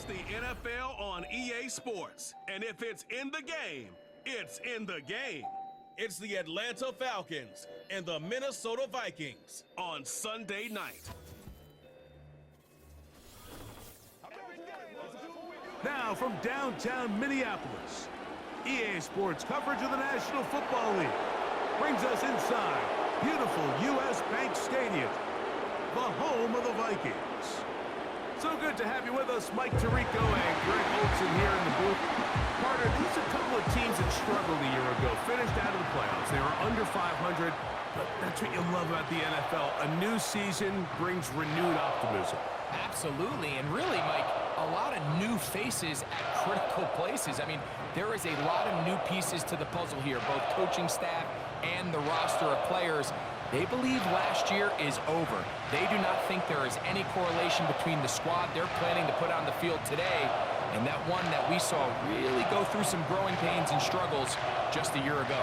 It's the NFL on EA Sports, and if it's in the game, it's in the game. It's the Atlanta Falcons and the Minnesota Vikings on Sunday night. Now from downtown Minneapolis, EA Sports coverage of the National Football League brings us inside beautiful U.S. Bank Stadium, the home of the Vikings. So good to have you with us, Mike Tirico and Greg Olson here in the booth. Carter, these are a couple of teams that struggled a year ago, finished out of the playoffs. They were under 500, but that's what you love about the NFL. A new season brings renewed optimism. Absolutely, and really, Mike, a lot of new faces at critical places. I mean, there is a lot of new pieces to the puzzle here, both coaching staff and the roster of players. They believe last year is over. They do not think there is any correlation between the squad they're planning to put on the field today and that one that we saw really go through some growing pains and struggles just a year ago.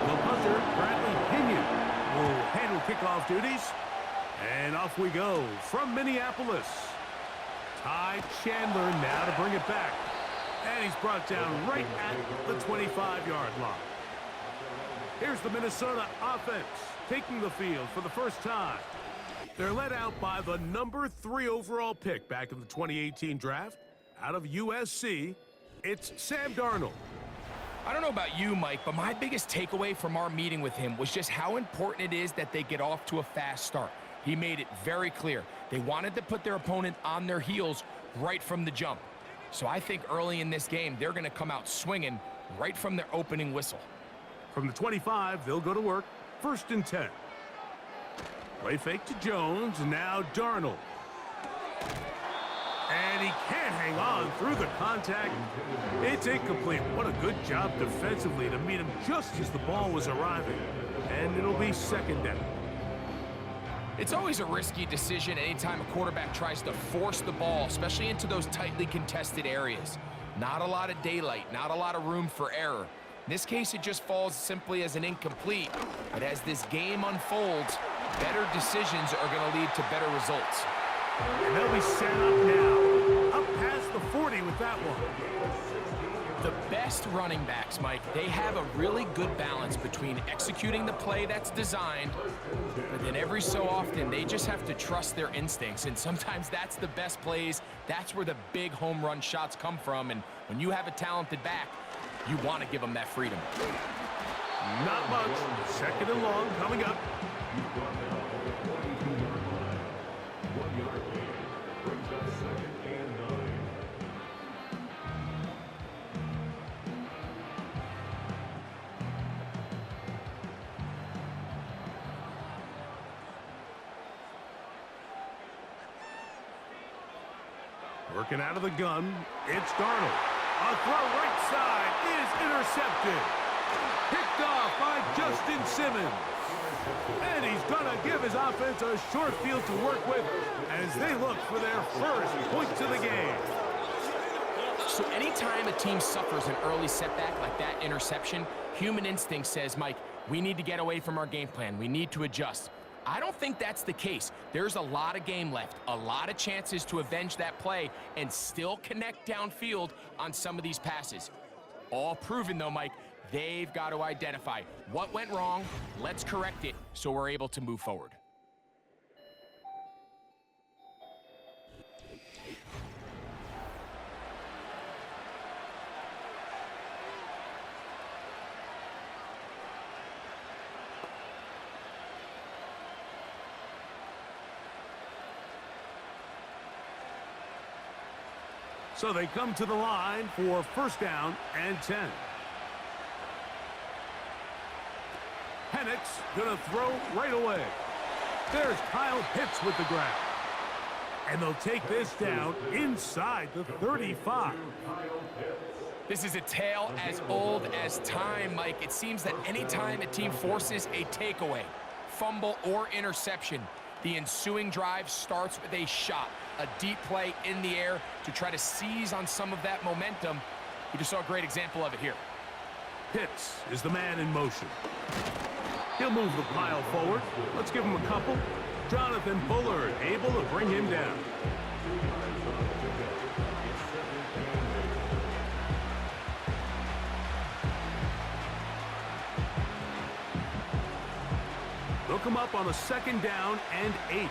The punter, Bradley Pinion, will handle kickoff duties. And off we go from Minneapolis. Ty Chandler now to bring it back. And he's brought down right at the 25-yard line. Here's the Minnesota offense taking the field for the first time. They're led out by the number 3 overall pick back in the 2018 draft. Out of USC, it's Sam Darnold. I don't know about you, Mike, but my biggest takeaway from our meeting with him was just how important it is that they get off to a fast start. He made it very clear. They wanted to put their opponent on their heels right from the jump. So I think early in this game, they're going to come out swinging right from their opening whistle. From the 25, they'll go to work. 1st and 10. Play fake to Jones, and now Darnold. And he can't hang on through the contact. It's incomplete. What a good job defensively to meet him just as the ball was arriving. And it'll be 2nd down. It's always a risky decision anytime a quarterback tries to force the ball, especially into those tightly contested areas. Not a lot of daylight, not a lot of room for error. In this case, it just falls simply as an incomplete. But as this game unfolds, better decisions are going to lead to better results. And they'll be set up now. Up past the 40 with that one. The best running backs, Mike, they have a really good balance between executing the play that's designed, but then every so often they just have to trust their instincts. And sometimes that's the best plays. That's where the big home run shots come from. And when you have a talented back, you want to give them that freedom. Not much. 2nd and long coming up. Working out of the gun, it's Darnold. A throw right side is intercepted. Picked off by Justin Simmons. And he's going to give his offense a short field to work with as they look for their first points of the game. So anytime a team suffers an early setback like that interception, human instinct says, Mike, we need to get away from our game plan. We need to adjust. I don't think that's the case. There's a lot of game left, a lot of chances to avenge that play and still connect downfield on some of these passes. All proven, though, Mike, they've got to identify what went wrong, let's correct it so we're able to move forward. So they come to the line for 1st down and 10. Penix gonna throw right away. There's Kyle Pitts with the grab. And they'll take this down inside the 35. This is a tale as old as time, Mike. It seems that anytime a team forces a takeaway, fumble, or interception, the ensuing drive starts with a shot, a deep play in the air to try to seize on some of that momentum. We just saw a great example of it here. Pitts is the man in motion. He'll move the pile forward. Let's give him a couple. Jonathan Bullard able to bring him down. They'll come up on a 2nd down and 8.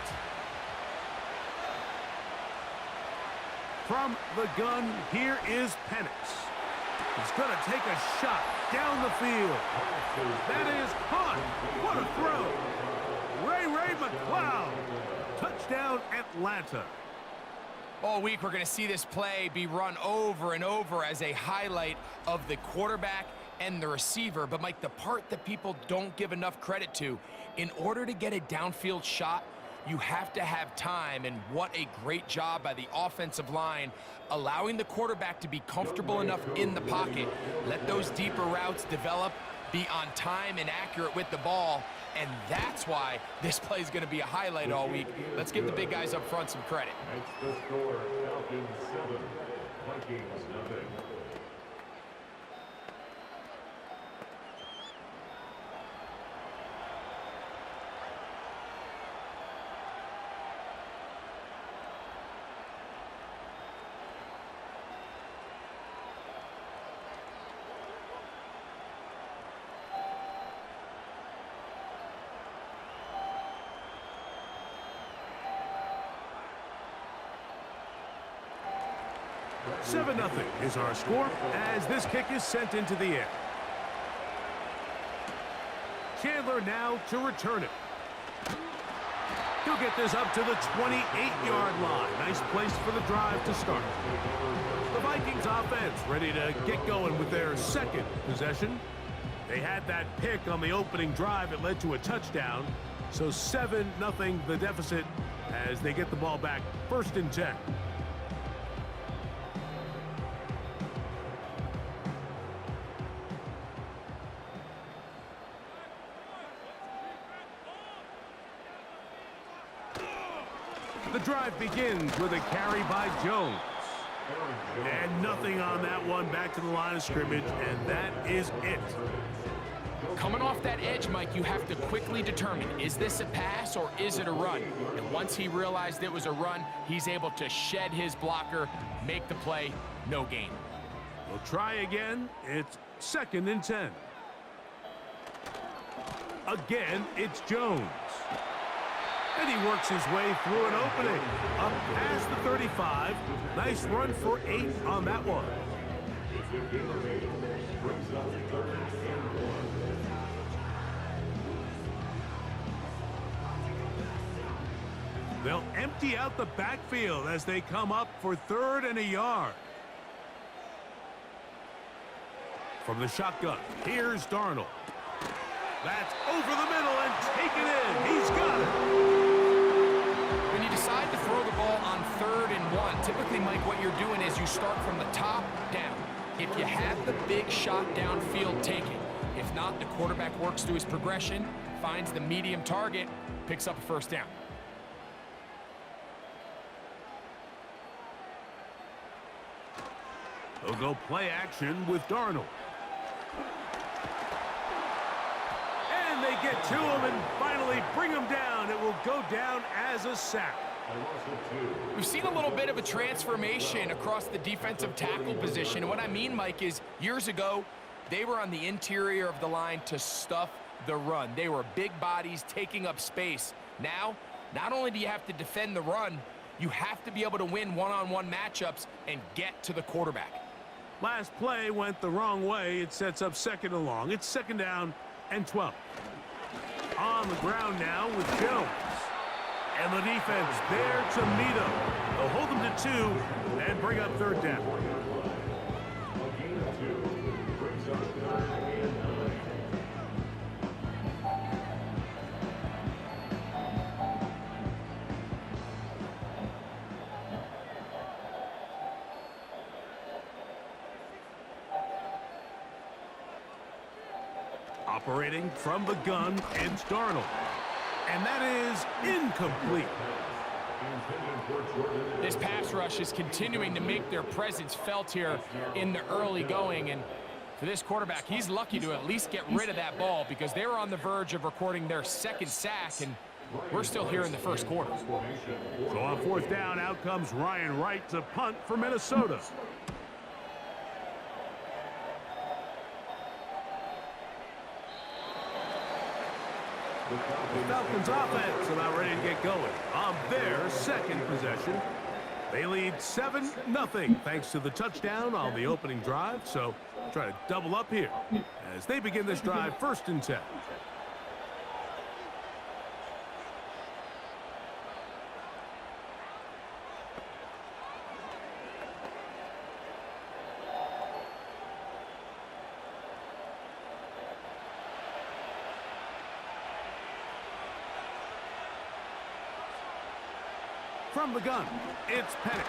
From the gun, here is Penix. He's going to take a shot down the field. That is caught. What a throw. Ray McCloud. Touchdown, Atlanta. All week, we're going to see this play be run over and over as a highlight of the quarterback and the receiver. But, Mike, the part that people don't give enough credit to, in order to get a downfield shot, you have to have time, and what a great job by the offensive line, allowing the quarterback to be comfortable enough in the pocket, let those deeper routes develop, be on time and accurate with the ball, and that's why this play is going to be a highlight all week. Let's give the big guys up front some credit. That's the score, Falcons 7, Vikings nothing. Seven 0 is our score as this kick is sent into the air. Chandler now to return it. He'll get this up to the 28-yard line. Nice place for the drive to start. The Vikings offense ready to get going with their 2nd possession. They had that pick on the opening drive that led to a touchdown. So 7-0 the deficit as they get the ball back 1st and 10. The drive begins with a carry by Jones. And nothing on that one, back to the line of scrimmage, and that is it. Coming off that edge, Mike, you have to quickly determine, is this a pass or is it a run? And once he realized it was a run, he's able to shed his blocker, make the play, no gain. We'll try again. It's 2nd and 10. Again, it's Jones. And he works his way through an opening. Up past the 35. Nice run for 8 on that one. They'll empty out the backfield as they come up for 3rd and a yard. From the shotgun, here's Darnold. That's over the middle and taken in. He's got it. When you decide to throw the ball on 3rd and 1, typically, Mike, what you're doing is you start from the top down. If you have the big shot downfield, take it. If not, the quarterback works through his progression, finds the medium target, picks up a 1st down. They'll go play action with Darnold. And they get to him and finally bring him down. It will go down as a sack. We've seen a little bit of a transformation across the defensive tackle position. And what I mean, Mike, is years ago, they were on the interior of the line to stuff the run. They were big bodies taking up space. Now, not only do you have to defend the run, you have to be able to win one-on-one matchups and get to the quarterback. Last play went the wrong way. It sets up 2nd and long. It's 2nd down and 12. On the ground now with Jones. And the defense there to meet him. They'll hold him to 2 and bring up 3rd down. Operating from the gun, it's Darnold. And that is incomplete. This pass rush is continuing to make their presence felt here in the early going. And for this quarterback, he's lucky to at least get rid of that ball because they were on the verge of recording their 2nd sack. And We're still here in the first quarter. So on fourth down, out comes Ryan Wright to punt for Minnesota. The Falcons offense about ready to get going on their second possession. They lead 7-0 thanks to the touchdown on the opening drive. So try to double up here as they begin this drive 1st and 10. From the gun, it's Penix.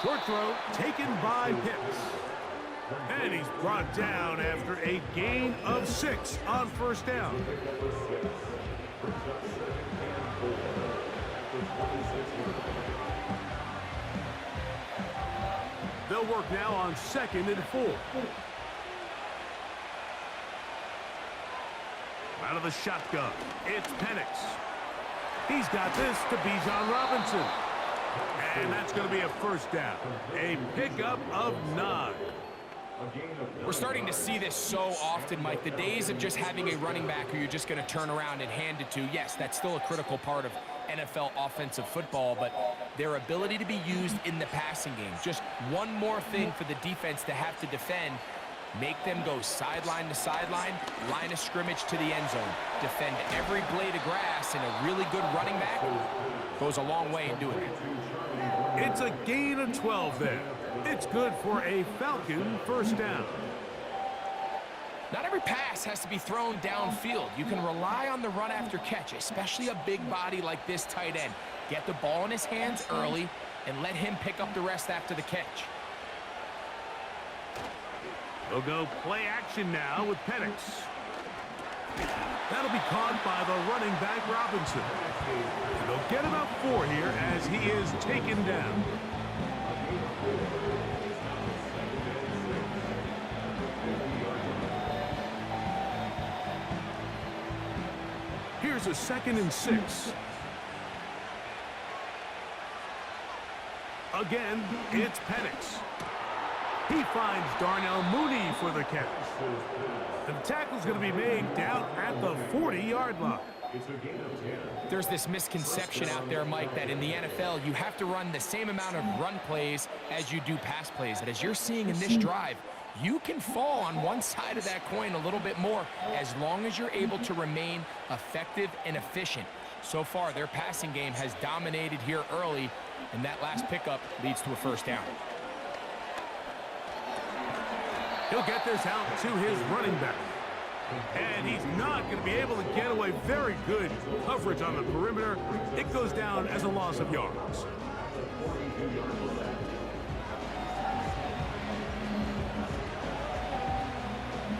Short throw taken by Pitts. And he's brought down after a gain of 6 on 1st down. They'll work now on 2nd and 4. Out of the shotgun, it's Penix. He's got this to Bijan Robinson. And that's going to be a 1st down. A pickup of 9. We're starting to see this so often, Mike. The days of just having a running back who you're just going to turn around and hand it to, yes, that's still a critical part of NFL offensive football, but their ability to be used in the passing game. Just one more thing for the defense to have to defend. Make them go sideline to sideline, line of scrimmage to the end zone. Defend every blade of grass, and a really good running back goes a long way in doing it. It's a gain of 12 there. It's good for a Falcon 1st down. Not every pass has to be thrown downfield. You can rely on the run after catch, especially a big body like this tight end. Get the ball in his hands early and let him pick up the rest after the catch. They'll go play action now with Penix. That'll be caught by the running back Robinson. And they'll get about 4 here as he is taken down. Here's a 2nd and 6. Again, it's Penix. He finds Darnell Mooney for the catch. The tackle's going to be made down at the 40-yard line. There's this misconception out there, Mike, that in the NFL you have to run the same amount of run plays as you do pass plays. And as you're seeing in this drive, you can fall on one side of that coin a little bit more as long as you're able to remain effective and efficient. So far, their passing game has dominated here early, and that last pickup leads to a 1st down. He'll get this out to his running back. And he's not going to be able to get away. Very good coverage on the perimeter. It goes down as a loss of yards.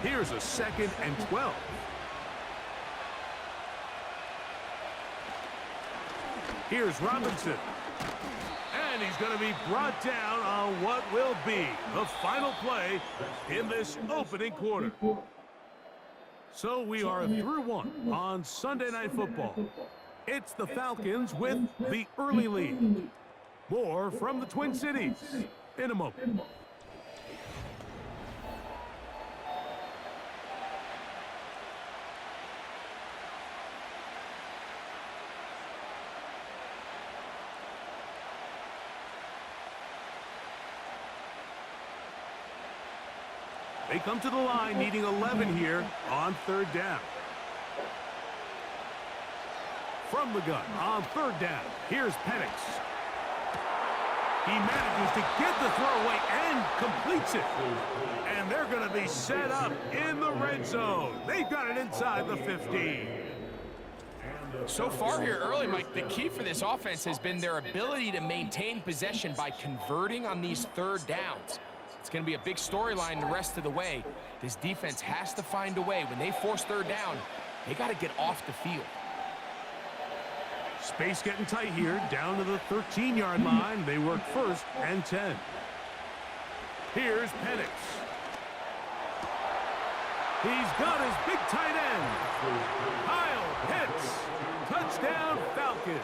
Here's a 2nd and 12. Here's Robinson. And he's going to be brought down on what will be the final play in this opening quarter. So we are through 1 on Sunday Night Football. It's the Falcons with the early lead. More from the Twin Cities in a moment. They come to the line needing 11 here on 3rd down. From the gun on 3rd down, here's Penix. He manages to get the throw away and completes it. And they're going to be set up in the red zone. They've got it inside the 15. So far here early, Mike, the key for this offense has been their ability to maintain possession by converting on these 3rd downs. It's going to be a big storyline the rest of the way. This defense has to find a way. When they force 3rd down, they got to get off the field. Space getting tight here, down to the 13-yard line. They work 1st and 10. Here's Penix. He's got his big tight end. Kyle Pitts. Touchdown, Falcons.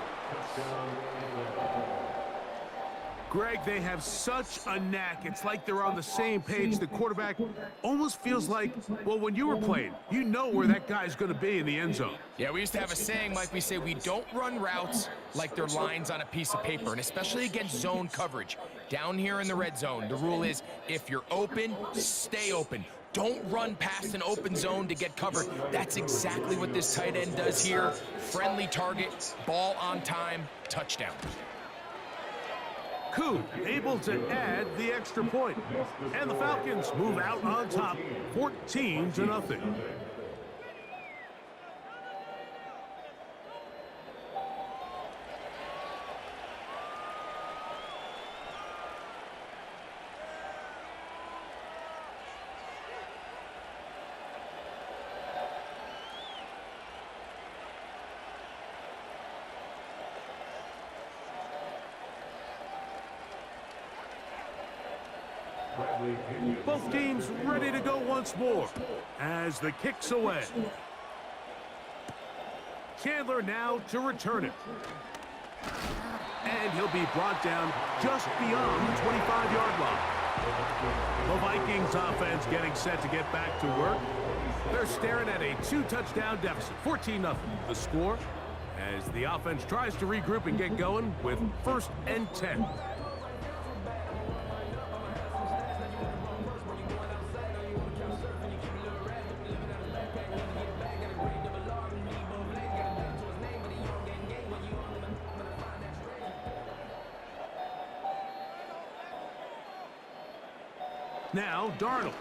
Greg, they have such a knack. It's like they're on the same page. The quarterback almost feels like, well, when you were playing, you know where that guy's going to be in the end zone. Yeah, we used to have a saying, Mike. We say we don't run routes like they're lines on a piece of paper, and especially against zone coverage. Down here in the red zone, the rule is if you're open, stay open. Don't run past an open zone to get covered. That's exactly what this tight end does here. Friendly target, ball on time, touchdown. Koo able to add the extra point. And the Falcons move out on top, 14-0. Both teams ready to go once more as the kick's away. Chandler now to return it. And he'll be brought down just beyond the 25-yard line. The Vikings offense getting set to get back to work. They're staring at a 2-touchdown deficit, 14-0. The score as the offense tries to regroup and get going with 1st and 10. Now, Darnold.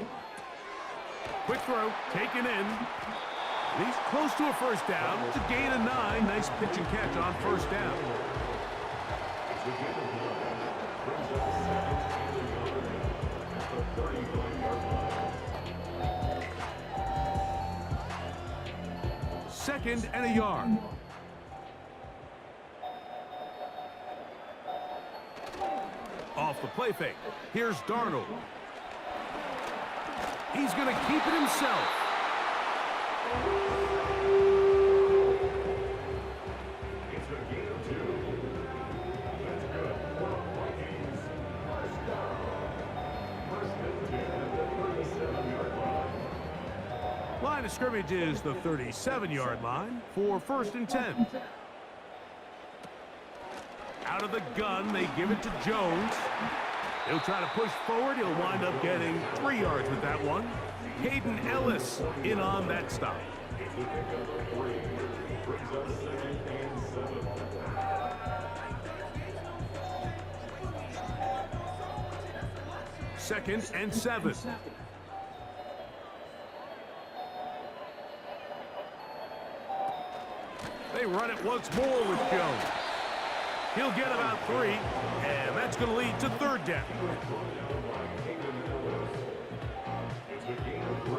Quick throw, taken in. He's close to a first down. To gain a 9. Nice pitch and catch on first down. Second and a yard. Off the play fake. Here's Darnold. He's going to keep it himself. It's a gain of 2. That's good. Vikings, first down. 1st and 10 at the 37-yard line. Line of scrimmage is the 37-yard line for 1st and 10. Out of the gun, they give it to Jones. He'll try to push forward. He'll wind up getting 3 yards with that one. Hayden Ellis in on that stop. Second and 7. They run it once more with Jones. He'll get about 3, and that's going to lead to 3rd down. It's a gain of 3.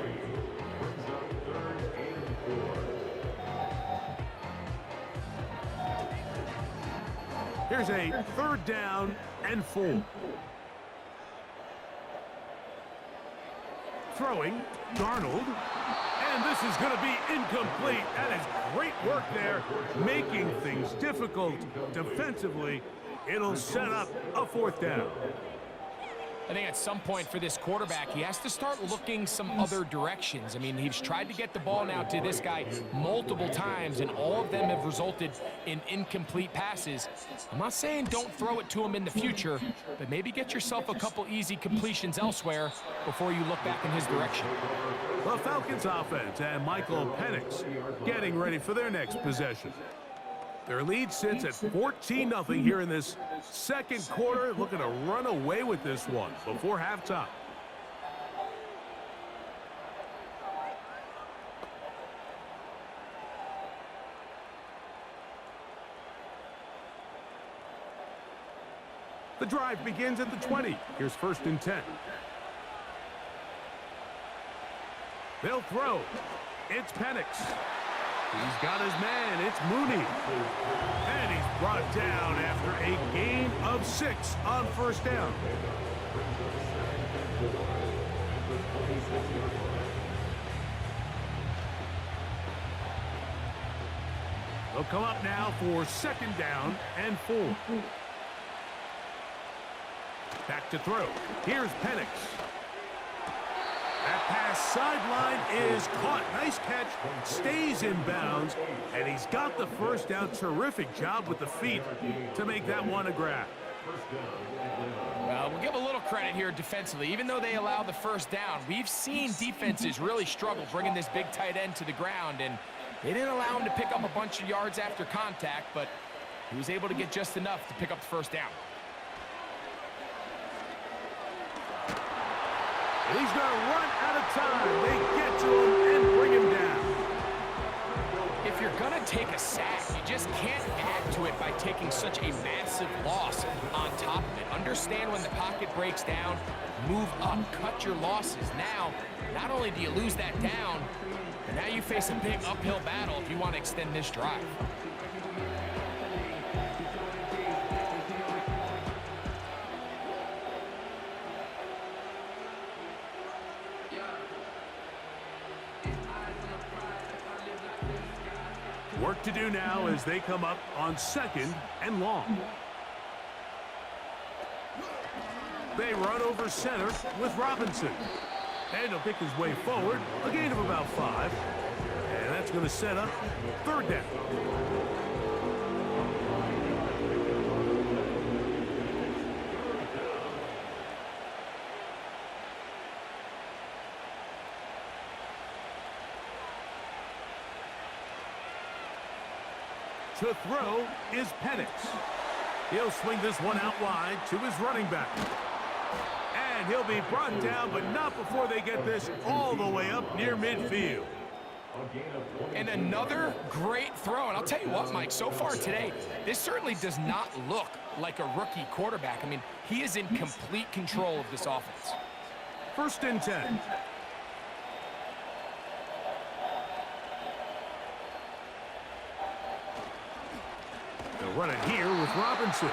Brings up 3rd and 4. Here's a 3rd down and 4. Throwing, Darnold. And this is going to be incomplete. That is great work there, making things difficult defensively. It'll set up a 4th down. I think at some point for this quarterback, he has to start looking some other directions. I mean, he's tried to get the ball now to this guy multiple times, and all of them have resulted in incomplete passes. I'm not saying don't throw it to him in the future, but maybe get yourself a couple easy completions elsewhere before you look back in his direction. The Falcons offense and Michael Penix getting ready for their next possession. Their lead sits at 14-0 here in this 2nd quarter, looking to run away with this one before halftime. The drive begins at the 20. Here's 1st and 10. They'll throw. It's Penix. He's got his man. It's Mooney. And he's brought down after a gain of 6 on 1st down. The They'll come up now for 2nd down and 4. Back to throw. Here's Penix. That pass sideline is caught. Nice catch. Stays in bounds. And he's got the 1st down. Terrific job with the feet to make that one a grab. Well, we'll give a little credit here defensively. Even though they allow the 1st down, we've seen defenses really struggle bringing this big tight end to the ground, and they didn't allow him to pick up a bunch of yards after contact, but he was able to get just enough to pick up the 1st down. And he's going to run out of time. They get to him and bring him down. If you're going to take a sack, you just can't add to it by taking such a massive loss on top of it. Understand when the pocket breaks down, move up, cut your losses. Now, not only do you lose that down, but now you face a big uphill battle if you want to extend this drive. Work to do now as they come up on 2nd and long. They run over center with Robinson. And he'll pick his way forward, a gain of about 5. And that's going to set up 3rd down. To throw is Penix. He'll swing this one out wide to his running back. And he'll be brought down, but not before they get this all the way up near midfield. And another great throw. And I'll tell you what, Mike, so far today, this certainly does not look like a rookie quarterback. I mean, he is in complete control of this offense. 1st and 10. They'll run it here with Robinson.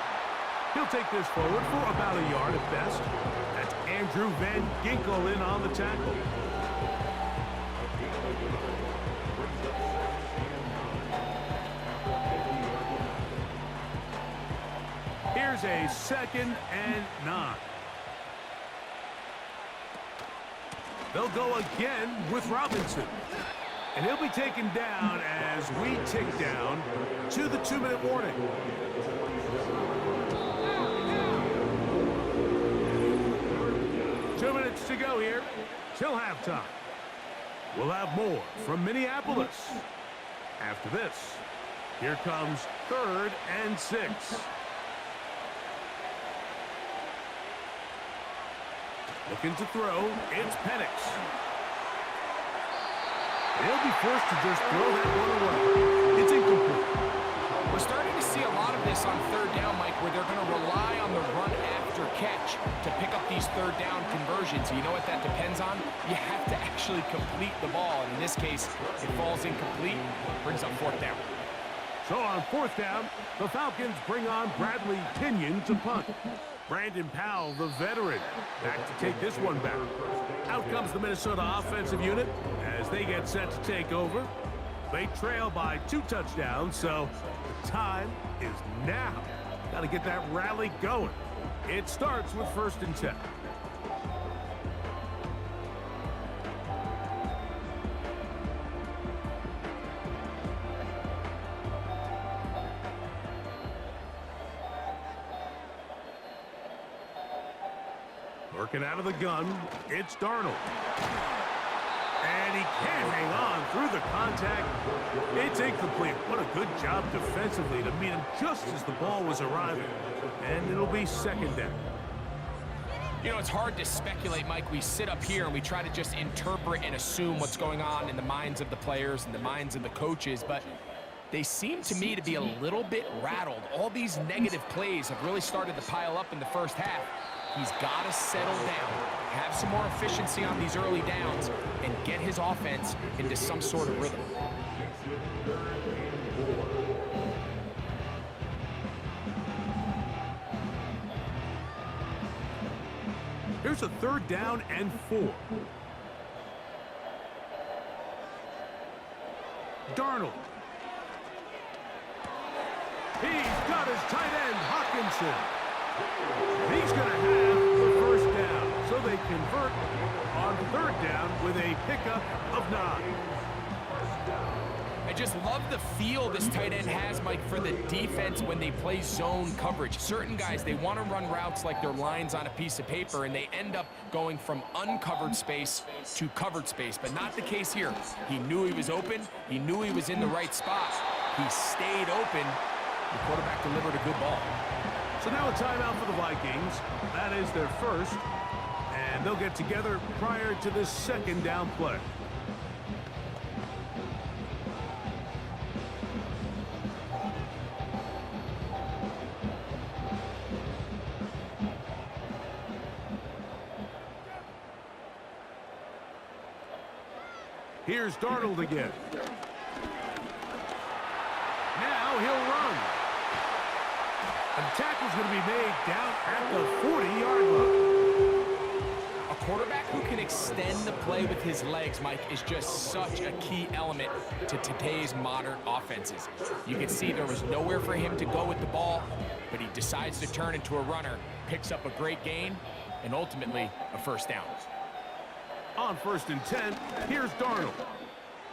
He'll take this forward for about a yard at best. That's Andrew Van Ginkel in on the tackle. Here's a 2nd and 9. They'll go again with Robinson. And he'll be taken down as we tick down to the 2-minute warning. Two minutes to go here till halftime. We'll have more from Minneapolis. After this, here comes 3rd and 6. Looking to throw, it's Penix. He'll be forced to just throw that one away. It's incomplete. We're starting to see a lot of this on 3rd down, Mike, where they're going to rely on the run after catch to pick up these 3rd down conversions. You know what that depends on? You have to actually complete the ball. And in this case, it falls incomplete, brings up 4th down. So on 4th down, the Falcons bring on Bradley Pinion to punt. Brandon Powell, the veteran, back to take this one back. Out comes the Minnesota offensive unit as they get set to take over. They trail by 2 touchdowns, so the time is now. Got to get that rally going. It starts with 1st and 10. Working out of the gun, it's Darnold. And he can't hang on through the contact. It's incomplete. What a good job defensively to meet him just as the ball was arriving. And it'll be 2nd down. You know, it's hard to speculate, Mike. We sit up here and we try to just interpret and assume what's going on in the minds of the players and the minds of the coaches, but they seem to me to be a little bit rattled. All these negative plays have really started to pile up in the 1st half. He's got to settle down, have some more efficiency on these early downs, and get his offense into some sort of rhythm. Here's a 3rd down and 4. Darnold. He's got his tight end, Hawkinson. He's going to have the first down. So they convert on third down with a pickup of 9. I just love the feel this tight end has, Mike, for the defense when they play zone coverage. Certain guys, they want to run routes like they're lines on a piece of paper, and they end up going from uncovered space to covered space, but not the case here. He knew he was open. He knew he was in the right spot. He stayed open. The quarterback delivered a good ball. So now a timeout for the Vikings. That is their first, and they'll get together prior to this second down play. Here's Darnold again. Now he'll run. And the tackle's going to be made down at the 40-yard line. A quarterback who can extend the play with his legs, Mike, is just such a key element to today's modern offenses. You can see there was nowhere for him to go with the ball, but he decides to turn into a runner, picks up a great gain, and ultimately a first down. On 1st and 10, here's Darnold.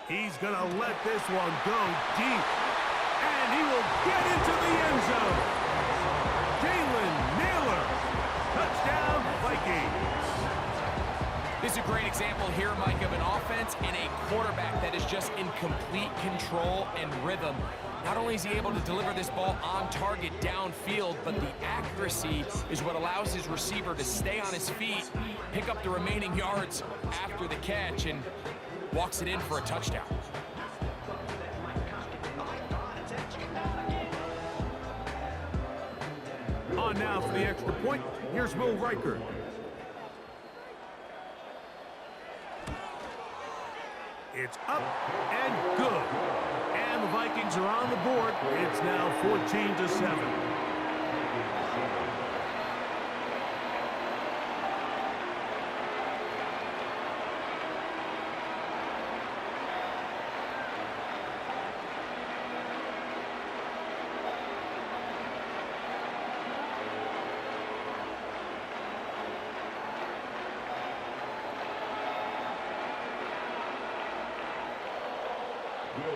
He's going to let this one go deep. And he will get into the end zone. Jalen Naylor. Touchdown, Vikings. This is a great example here, Mike, of an offense and a quarterback that is just in complete control and rhythm. Not only is he able to deliver this ball on target downfield, but the accuracy is what allows his receiver to stay on his feet, pick up the remaining yards after the catch, and walks it in for a touchdown. On now for the extra point, here's Will Riker. It's up and good. And the Vikings are on the board. It's now 14-7.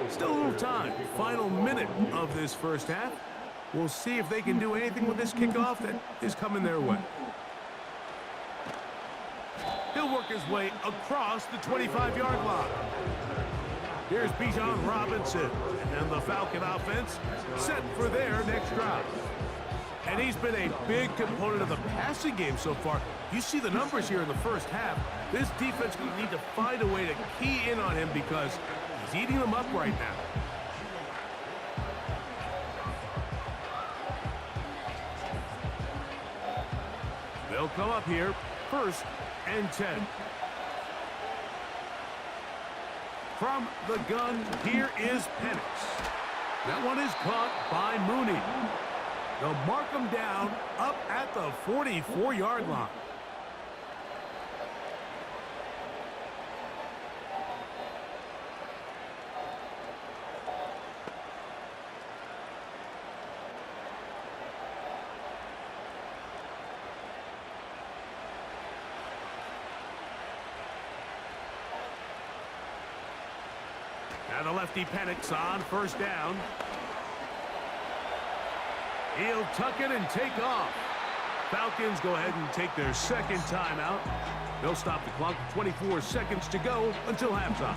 Still a little time. Final minute of this first half. We'll see if they can do anything with this kickoff that is coming their way. He'll work his way across the 25-yard line. Here's Bijan Robinson, and the Falcon offense set for their next drive. And he's been a big component of the passing game so far. You see the numbers here in the first half. This defense will need to find a way to key in on him because he's eating them up right now. They'll come up here, 1st and 10. From the gun, here is Penix. That one is caught by Mooney. They'll mark him down up at the 44-yard line. Now the lefty Penix on 1st down. He'll tuck it and take off. Falcons go ahead and take their second timeout. They'll stop the clock. 24 seconds to go until halftime.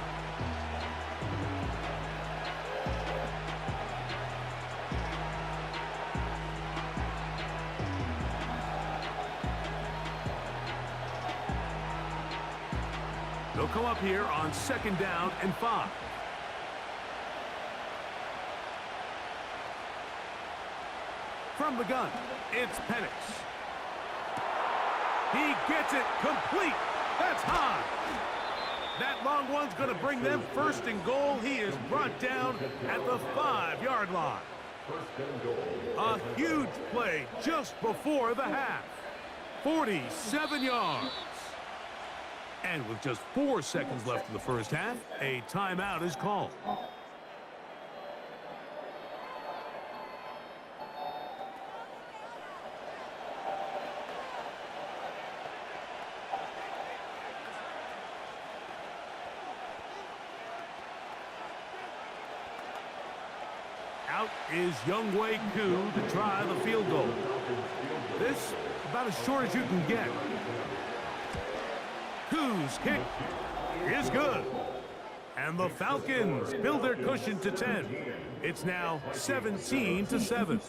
They'll come up here on 2nd down and 5. From the gun, it's Penix. He gets it complete. That's high. That long one's going to bring them 1st and goal. He is brought down at the 5-yard line. A huge play just before the half. 47 yards. And with just 4 seconds left in the first half, a timeout is called. Out is Younghoe Koo to try the field goal. This about as short as you can get. Koo's kick is good. And the Falcons build their cushion to 10. It's now 17-7.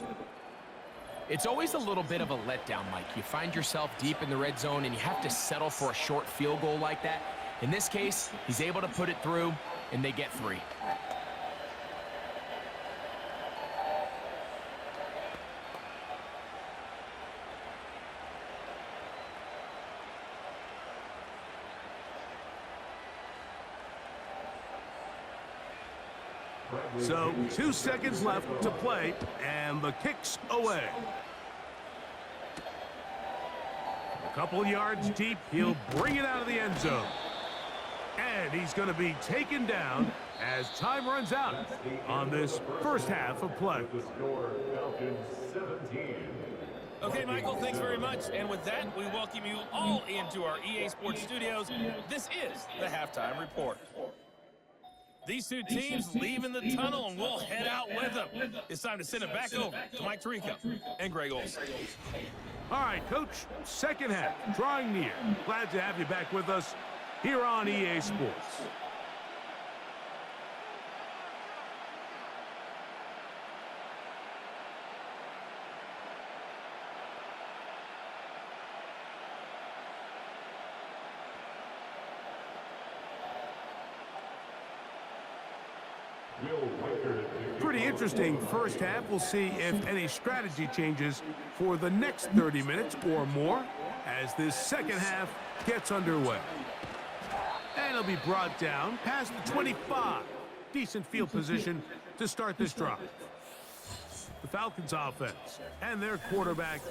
It's always a little bit of a letdown, Mike. You find yourself deep in the red zone and you have to settle for a short field goal like that. In this case, he's able to put it through, and they get 3. So 2 seconds left to play, and the kick's away. A couple yards deep, he'll bring it out of the end zone. And he's going to be taken down as time runs out on this first half of play. The score, Falcons 17. Okay, Michael, thanks very much. And with that, we welcome you all into our EA Sports studios. This is the Halftime Report. These two teams leave in the tunnel, and we'll head out with them. It's time to send it back over to Mike Tirico and Greg Olson. All right, Coach, second half, drawing near. Glad to have you back with us here on EA Sports. Pretty interesting first half. We'll see if any strategy changes for the next 30 minutes or more as this second half gets underway. And it'll be brought down past the 25. Decent field position to start this drive. The Falcons offense and their quarterback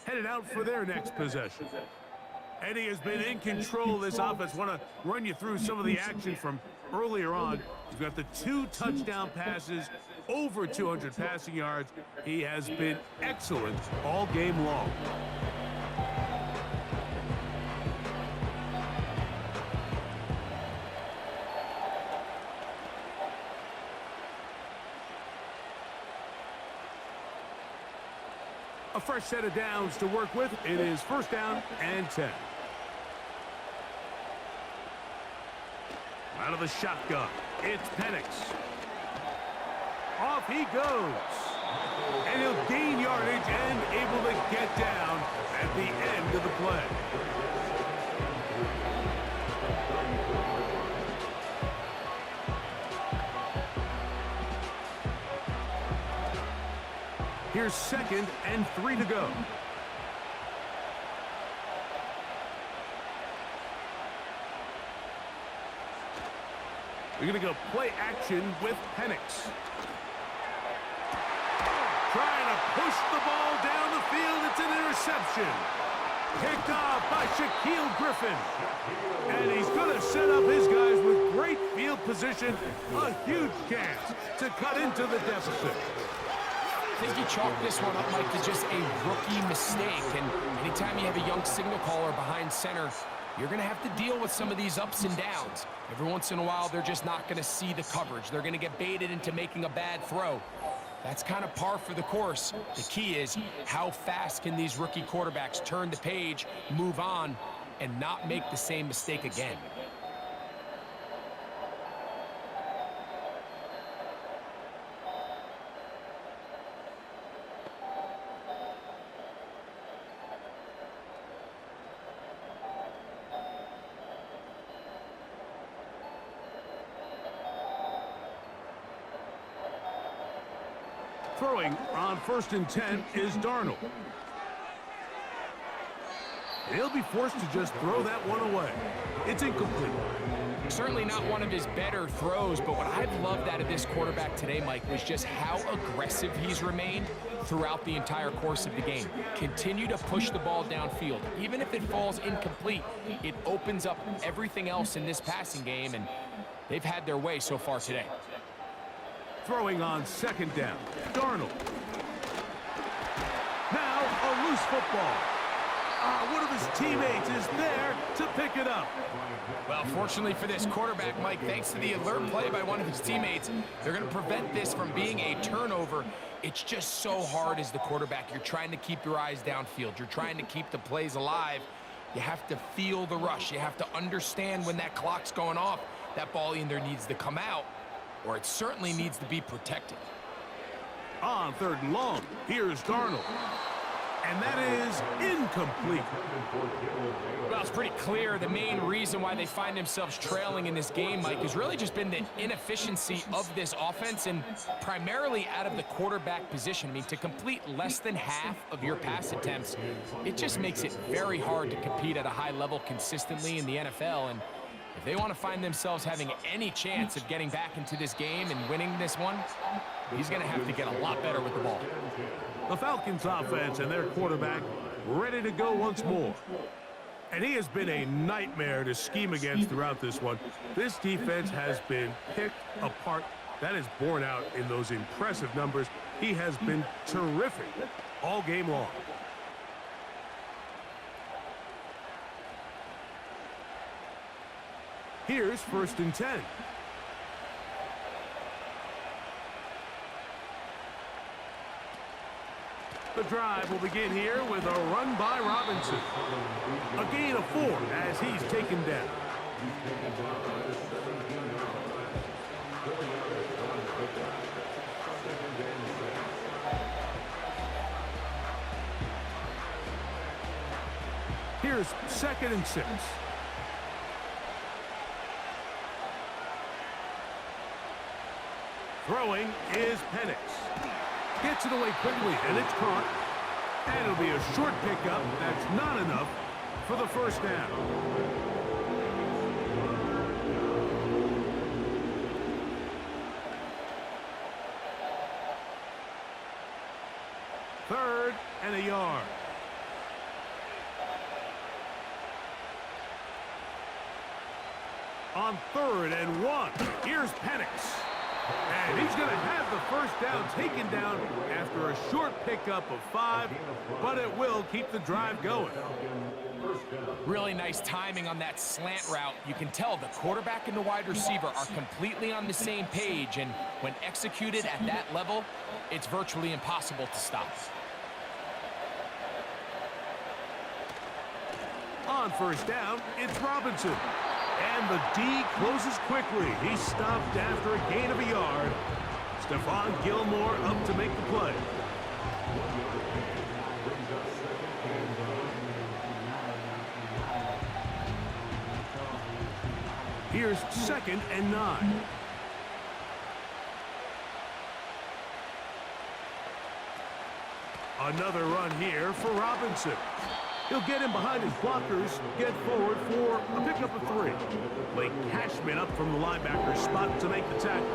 headed out for their next possession. Eddie has been in control of this offense. Want to run you through some of the action from earlier on. He's got the 2 touchdown passes, over 200 passing yards. He has been excellent all game long. A fresh set of downs to work with. It is first down and 10. Out of the shotgun, it's Penix. Off he goes. And he'll gain yardage and able to get down at the end of the play. Here's 2nd and 3 to go. We're going to go play action with Penix. Trying to push the ball down the field. It's an interception. Picked off by Shaquille Griffin. And he's going to set up his guys with great field position. A huge chance to cut into the deficit. I think you chalk this one up, Mike, to just a rookie mistake. And anytime you have a young signal caller behind center, you're going to have to deal with some of these ups and downs. Every once in a while, they're just not going to see the coverage. They're going to get baited into making a bad throw. That's kind of par for the course. The key is how fast can these rookie quarterbacks turn the page, move on, and not make the same mistake again. Throwing on 1st and 10 is Darnold. He'll be forced to just throw that one away. It's incomplete. Certainly not one of his better throws, but what I've loved out of this quarterback today, Mike, was just how aggressive he's remained throughout the entire course of the game. Continue to push the ball downfield. Even if it falls incomplete, it opens up everything else in this passing game, and they've had their way so far today. Throwing on 2nd down, Darnold. Now a loose football. One of his teammates is there to pick it up. Well, fortunately for this quarterback, Mike, thanks to the alert play by one of his teammates, they're going to prevent this from being a turnover. It's just so hard as the quarterback. You're trying to keep your eyes downfield. You're trying to keep the plays alive. You have to feel the rush. You have to understand when that clock's going off. That ball either needs to come out or it certainly needs to be protected. On 3rd and long, here's Darnold. And that is incomplete. Well, it's pretty clear the main reason why they find themselves trailing in this game, Mike, has really just been the inefficiency of this offense and primarily out of the quarterback position. I mean, to complete less than half of your pass attempts, it just makes it very hard to compete at a high level consistently in the NFL. And if they want to find themselves having any chance of getting back into this game and winning this one, he's going to have to get a lot better with the ball. The Falcons offense and their quarterback ready to go once more. And he has been a nightmare to scheme against throughout this one. This defense has been picked apart. That is borne out in those impressive numbers. He has been terrific all game long. Here's 1st and 10. The drive will begin here with a run by Robinson. A gain of 4 as he's taken down. Here's 2nd and 6. Throwing is Penix. Gets it away quickly, and it's caught. And it'll be a short pickup. That's not enough for the 1st down. Third and a yard. On 3rd and 1, here's Penix. And he's going to have the 1st down taken down after a short pickup of 5, but it will keep the drive going. Really nice timing on that slant route. You can tell the quarterback and the wide receiver are completely on the same page, and when executed at that level, it's virtually impossible to stop. On 1st down, it's Robinson. And the D closes quickly. He's stopped after a gain of a yard. Stephon Gilmore up to make the play. Here's 2nd and 9. Another run here for Robinson. He'll get in behind his blockers, get forward for a pickup of 3. Blake Cashman up from the linebacker spot to make the tackle.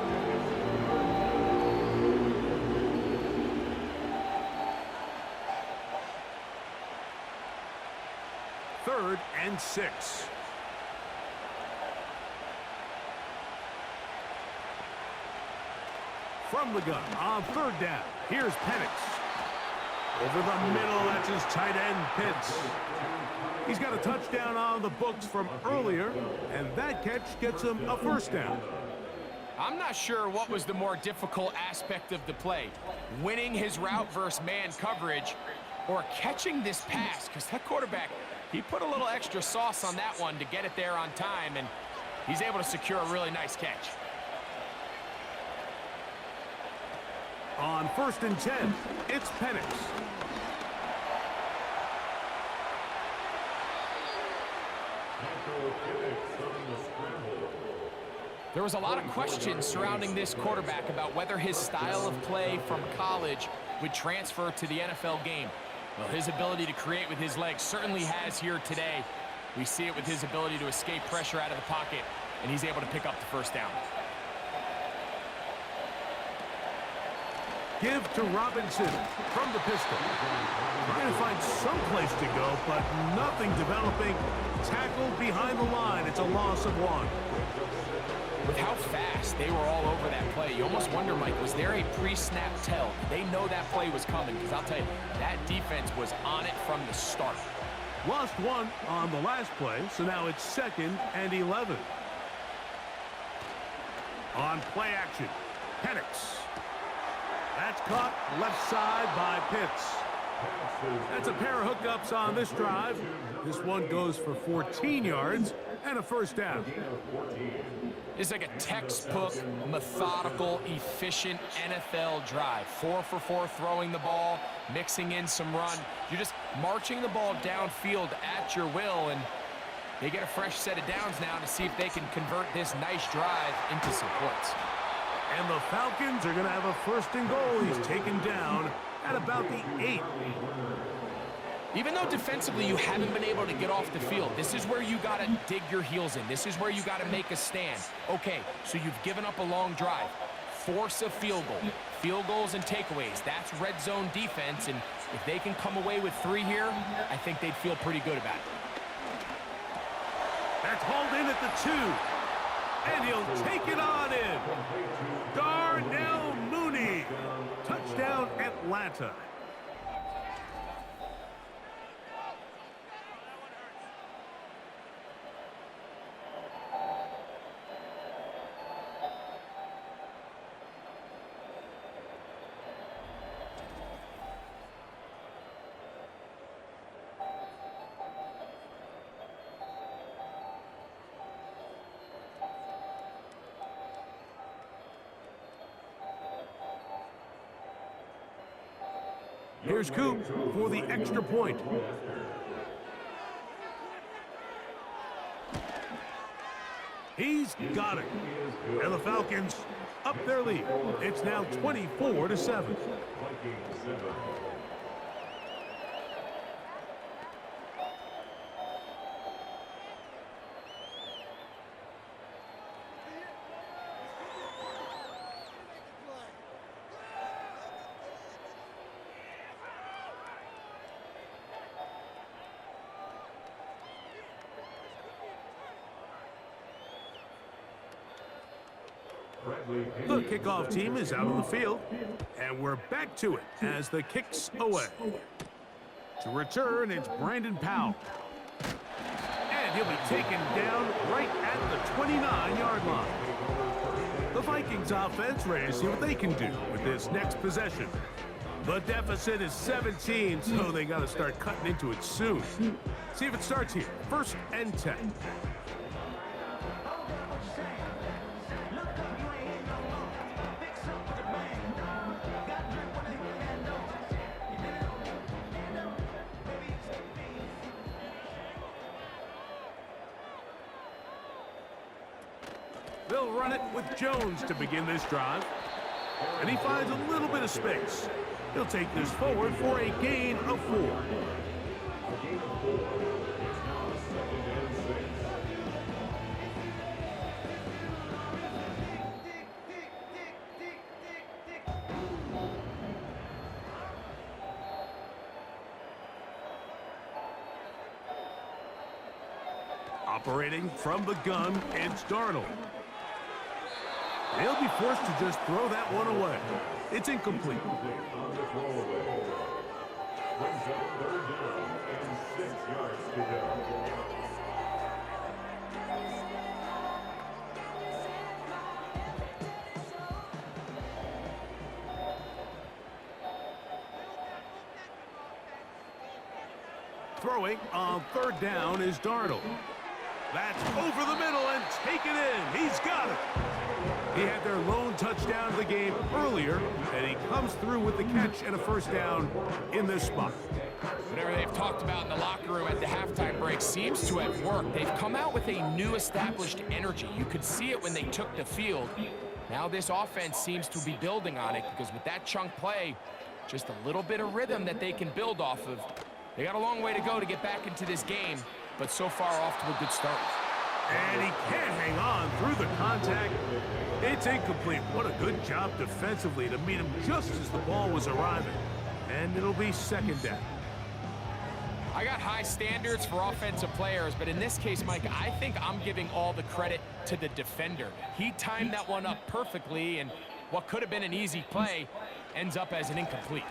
Third and 6. From the gun on 3rd down, here's Penix. Over the middle, that's his tight end, Pitts. He's got a touchdown on the books from earlier, and that catch gets him a 1st down. I'm not sure what was the more difficult aspect of the play, winning his route versus man coverage or catching this pass, because that quarterback, he put a little extra sauce on that one to get it there on time, and he's able to secure a really nice catch. On 1st and 10, it's Penix. There was a lot of questions surrounding this quarterback about whether his style of play from college would transfer to the NFL game. Well, his ability to create with his legs certainly has here today. We see it with his ability to escape pressure out of the pocket, and he's able to pick up the 1st down. Give to Robinson from the pistol. Trying to find some place to go, but nothing developing. Tackled behind the line. It's a loss of 1. With how fast they were all over that play, you almost wonder, Mike, was there a pre-snap tell? They know that play was coming, because I'll tell you, that defense was on it from the start. Lost one on the last play, so now it's 2nd and 11. On play action, Penix. That's caught left side by Pitts. That's a pair of hookups on this drive. This one goes for 14 yards and a first down. It's like a textbook, methodical, efficient NFL drive. 4 for 4 throwing the ball, mixing in some run. You're just marching the ball downfield at your will, and they get a fresh set of downs now to see if they can convert this nice drive into some points. And the Falcons are going to have a 1st and goal. He's taken down at about the 8. Even though defensively you haven't been able to get off the field, this is where you got to dig your heels in. This is where you got to make a stand. Okay, so you've given up a long drive. Force a field goal. Field goals and takeaways. That's red zone defense, and if they can come away with 3 here, I think they'd feel pretty good about it. That's hauled in at the 2. And he'll take it on in. Darnell Mooney. Touchdown, Atlanta. Here's Coop for the extra point. He's got it. And the Falcons up their lead. It's now 24-7. The kickoff team is out on the field, and we're back to it as the kick's away. To return, it's Brandon Powell. And he'll be taken down right at the 29-yard line. The Vikings offense ready to see what they can do with this next possession. The deficit is 17, so they got to start cutting into it soon. See if it starts here. 1st and 10. They'll run it with Jones to begin this drive. And he finds a little bit of space. He'll take this forward for a gain of 4. Operating from the gun, it's Darnold. They'll be forced to just throw that one away. It's incomplete. Throwing on 3rd down is Darnold. That's over the middle and taken in. He's got it. He had their lone touchdown of the game earlier, and he comes through with the catch and a 1st down in this spot. Whatever they've talked about in the locker room at the halftime break seems to have worked. They've come out with a new established energy. You could see it when they took the field. Now this offense seems to be building on it because with that chunk play, just a little bit of rhythm that they can build off of. They got a long way to go to get back into this game, but so far off to a good start. And he can't hang on through the contact. It's incomplete. What a good job defensively to meet him just as the ball was arriving. And it'll be 2nd down. I got high standards for offensive players, but in this case, Mike, I think I'm giving all the credit to the defender. He timed that one up perfectly, and what could have been an easy play ends up as an incomplete.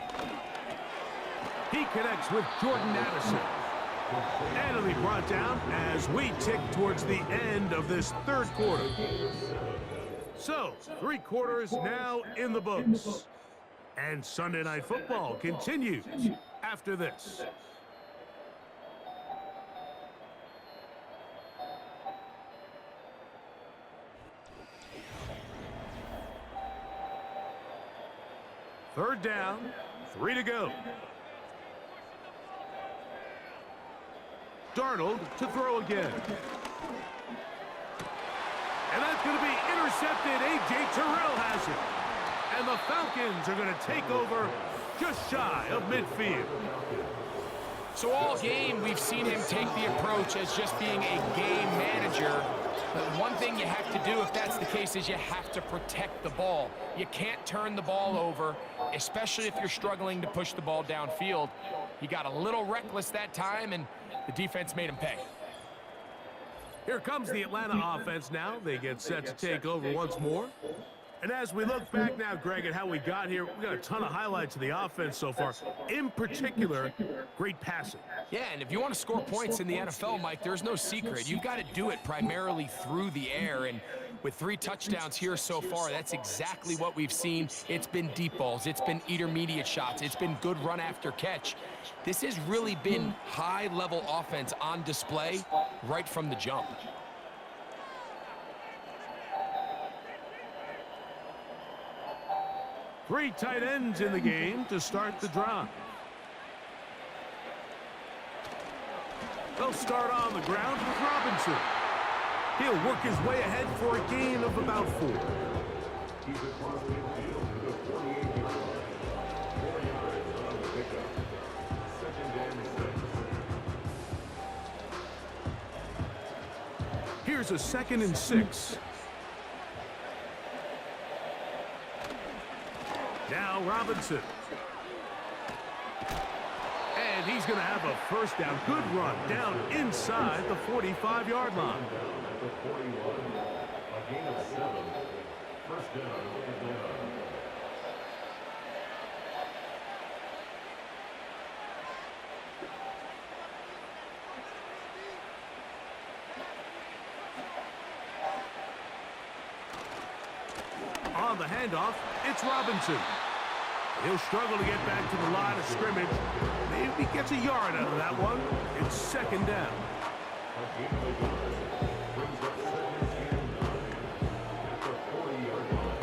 He connects with Jordan Addison. And it'll be brought down as we tick towards the end of this third quarter. So, 3 quarters now in the books. And Sunday Night Football continues after this. Third down, 3 to go. Darnold to throw again. And that's going to be intercepted. A.J. Terrell has it. And the Falcons are going to take over just shy of midfield. So all game, we've seen him take the approach as just being a game manager. But one thing you have to do if that's the case is you have to protect the ball. You can't turn the ball over, especially if you're struggling to push the ball downfield. He got a little reckless that time, and the defense made him pay. Here comes the Atlanta offense now. They get set to take over once more. And as we look back now, Greg, at how we got here, we got a ton of highlights of the offense so far. In particular, great passing. Yeah, and if you want to score points in the NFL, Mike, there's no secret. You've got to do it primarily through the air. And with 3 touchdowns here so far, that's exactly what we've seen. It's been deep balls. It's been intermediate shots. It's been good run after catch. This has really been high-level offense on display right from the jump. Three tight ends in the game to start the drive. They'll start on the ground with Robinson. He'll work his way ahead for a gain of about 4. He's across midfield to the 48-yard line. 4 yards on the pickup. Second and 6. Here's a 2nd and 6. Now Robinson. And he's going to have a first down. Good run down inside the 45-yard line. The 41. A gain of 7. First down, Atlanta. On the handoff, it's Robinson. He'll struggle to get back to the line of scrimmage. Maybe gets a yard out of that one. It's 2nd down. A gain of 1. Brings up 2nd and 9 at the 40-yard line.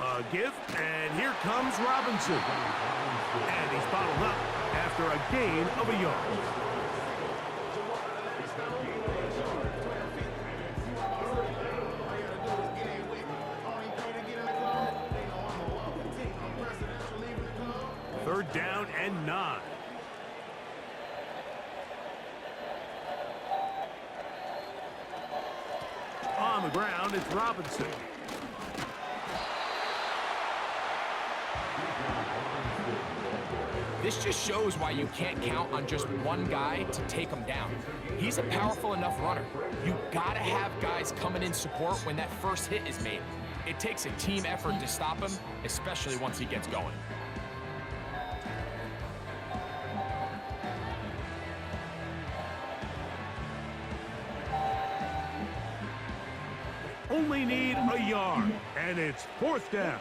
A give, and here comes Robinson. And he's bottled up after a gain of a yard. Third down and 9. On the ground, it's Robinson. This just shows why you can't count on just one guy to take him down. He's a powerful enough runner. You gotta have guys coming in support when that first hit is made. It takes a team effort to stop him, especially once he gets going. Only need a yard, and it's 4th down.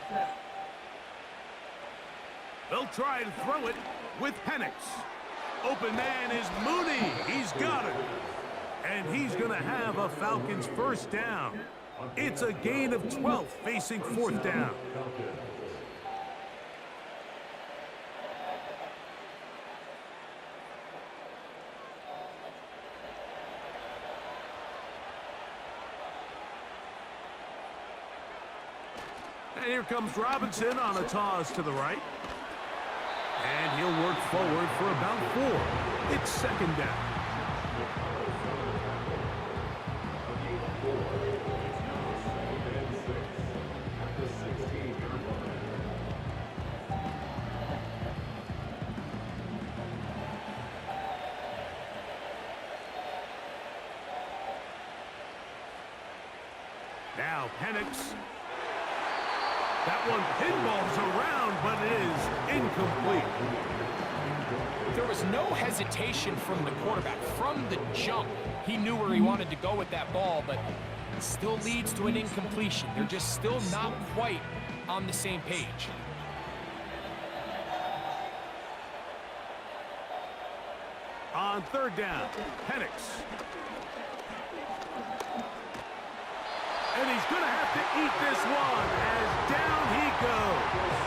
They'll try and throw it with Penix. Open man is Mooney. He's got it. And he's going to have a Falcons first down. It's a gain of 12 facing 4th down. And here comes Robinson on a toss to the right. And he'll work forward for about 4. It's 2nd down. Now Penix. That one pinballs around, but it is incomplete. There was no hesitation from the quarterback. From the jump, he knew where he wanted to go with that ball, but it still leads to an incompletion. They're just still not quite on the same page. On third down, Penix. And he's going to have to eat this one as down he goes.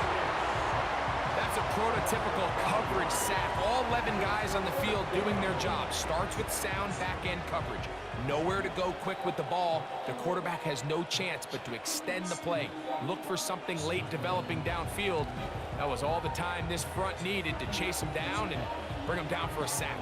That's a prototypical coverage sack. All 11 guys on the field doing their job. Starts with sound back-end coverage. Nowhere to go quick with the ball. The quarterback has no chance but to extend the play. Look for something late developing downfield. That was all the time this front needed to chase him down and bring him down for a sack.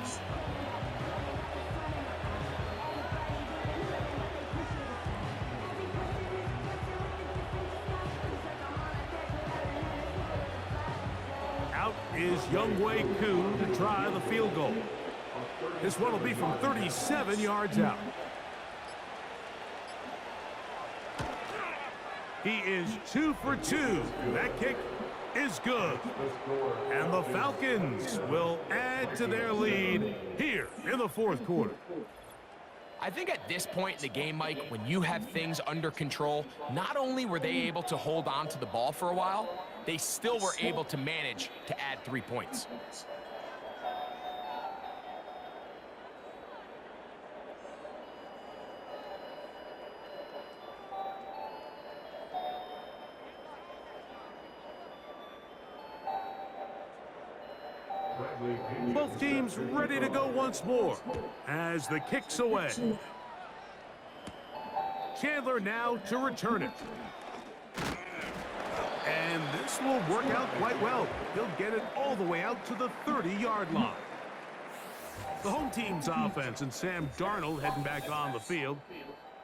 Out is Younghoe Koo to try the field goal. This one will be from 37 yards out. He is 2 for 2. That kick is good. And the Falcons will add to their lead here in the fourth quarter. I think at this point in the game, Mike, when you have things under control, not only were they able to hold on to the ball for a while, they still were able to manage to add 3 points. Both teams ready to go once more as the kick's away. Chandler now to return it. And this will work out quite well. He'll get it all the way out to the 30-yard line. The home team's offense and Sam Darnold heading back on the field.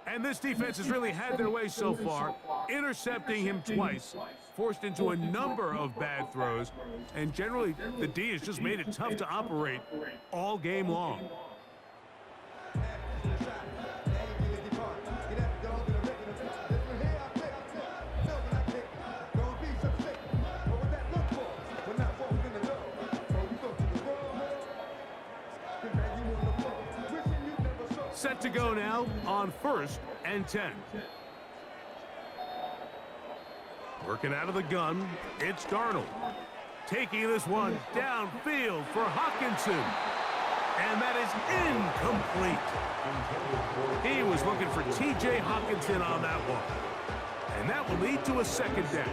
And this defense has really had their way so far, intercepting him twice, forced into a number of bad throws, and generally the D has just made it tough to operate all game long. Set to go now on 1st and 10. Working out of the gun, it's Darnold. Taking this one downfield for Hawkinson. And that is incomplete. He was looking for T.J. Hawkinson on that one. And that will lead to a second down.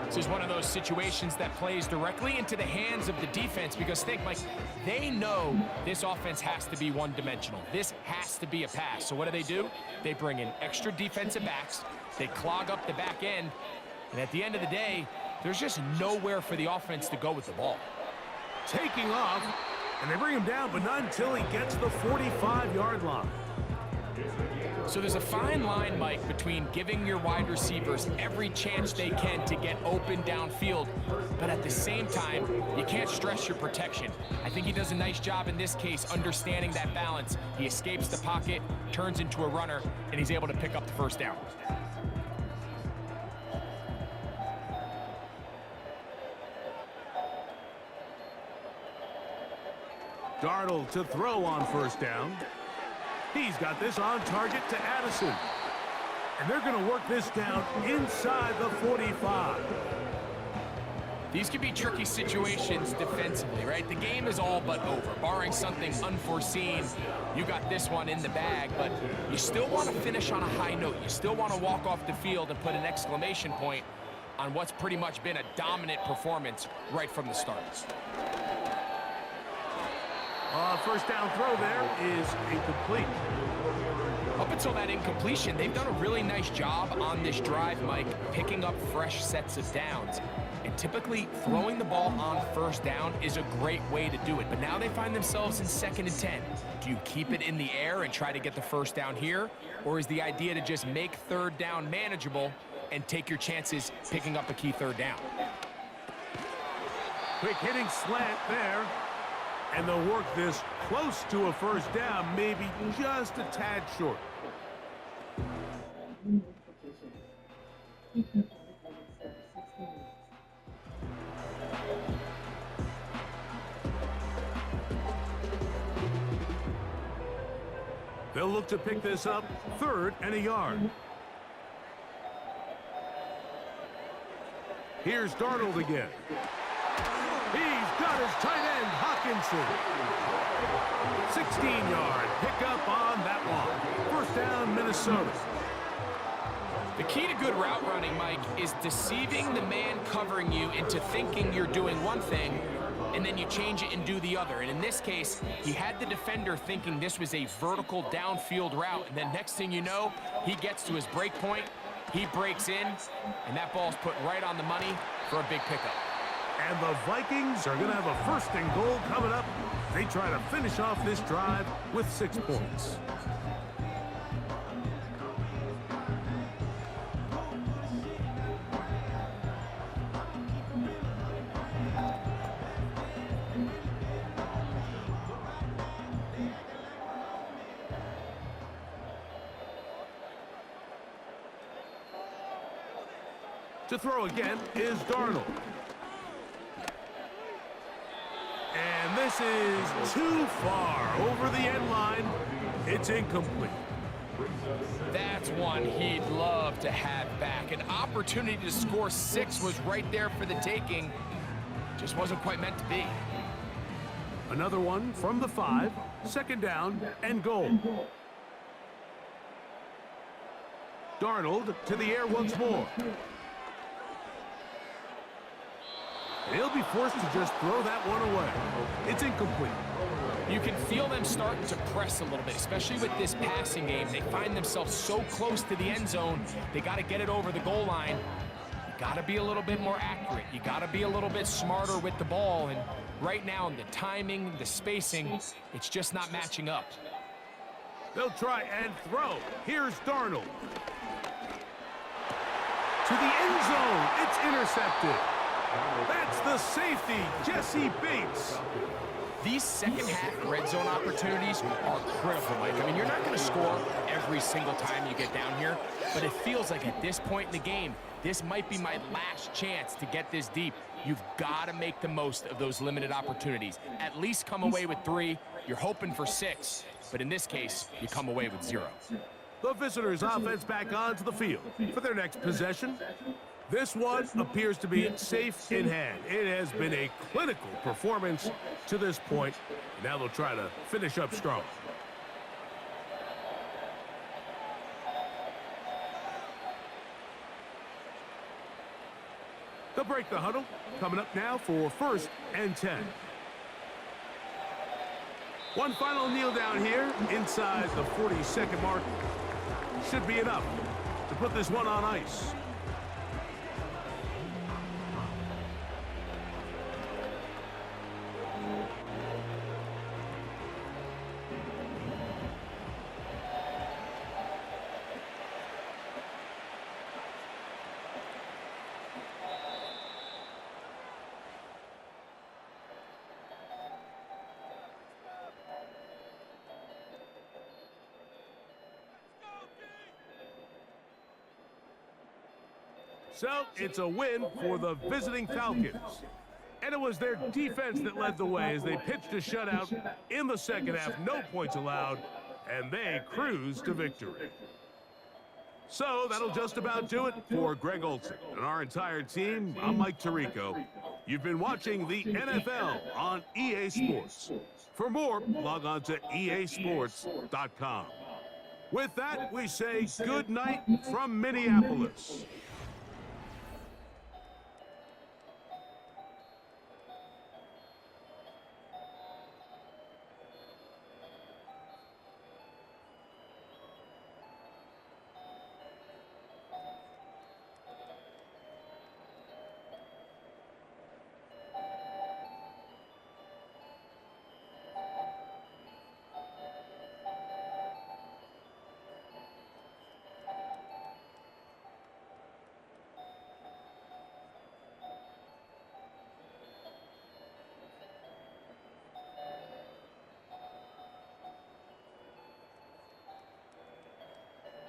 This is one of those situations that plays directly into the hands of the defense because think, Mike, they know this offense has to be one-dimensional. This has to be a pass. So what do? They bring in extra defensive backs. They clog up the back end. And at the end of the day, there's just nowhere for the offense to go with the ball. Taking off, and they bring him down, but not until he gets the 45-yard line. So there's a fine line, Mike, between giving your wide receivers every chance they can to get open downfield, but at the same time, you can't stress your protection. I think he does a nice job in this case understanding that balance. He escapes the pocket, turns into a runner, and he's able to pick up the first down. Darnold to throw on 1st down. He's got this on target to Addison. And they're going to work this down inside the 45. These can be tricky situations defensively, right? The game is all but over. Barring something unforeseen, you got this one in the bag, but you still want to finish on a high note. You still want to walk off the field and put an exclamation point on what's pretty much been a dominant performance right from the start. First down throw there is incomplete. Up until that incompletion, they've done a really nice job on this drive, Mike, picking up fresh sets of downs. And typically, throwing the ball on 1st down is a great way to do it. But now they find themselves in 2nd and 10. Do you keep it in the air and try to get the 1st down here? Or is the idea to just make 3rd down manageable and take your chances picking up a key 3rd down? Quick hitting slant there. And they'll work this close to a 1st down, maybe just a tad short. They'll look to pick this up, 3rd and a yard. Here's Darnold again. He's got his tight end, Hawkinson. 16-yard pickup on that one. 1st down, Minnesota. The key to good route running, Mike, is deceiving the man covering you into thinking you're doing one thing, and then you change it and do the other. And in this case, he had the defender thinking this was a vertical downfield route, and then next thing you know, he gets to his break point, he breaks in, and that ball's put right on the money for a big pickup. And the Vikings are going to have a 1st and goal coming up. They try to finish off this drive with 6 points. To throw again is Darnold. And this is too far over the end line. It's incomplete. That's one he'd love to have back. An opportunity to score 6 was right there for the taking. Just wasn't quite meant to be. Another one from the 5, 2nd down and goal. Darnold to the air once more. He'll be forced to just throw that one away. It's incomplete. You can feel them starting to press a little bit, especially with this passing game. They find themselves so close to the end zone, they got to get it over the goal line. You got to be a little bit more accurate. You got to be a little bit smarter with the ball. And right now, the timing, the spacing, it's just not matching up. They'll try and throw. Here's Darnold. To the end zone. It's intercepted. That's the safety, Jesse Bates. These second-half red zone opportunities are critical, Mike. I mean, you're not going to score every single time you get down here, but it feels like at this point in the game, this might be my last chance to get this deep. You've got to make the most of those limited opportunities. At least come away with 3. You're hoping for 6, but in this case, you come away with 0. The visitors' offense back onto the field for their next possession. This one appears to be safe in hand. It has been a clinical performance to this point. Now they'll try to finish up strong. They'll break the huddle. Coming up now for 1st and 10. One final kneel down here inside the 40-second mark. Should be enough to put this one on ice. So, it's a win for the visiting Falcons. And it was their defense that led the way as they pitched a shutout in the second half. No points allowed, and they cruised to victory. So, that'll just about do it for Greg Olson and our entire team. I'm Mike Tirico. You've been watching the NFL on EA Sports. For more, log on to easports.com. With that, we say good night from Minneapolis.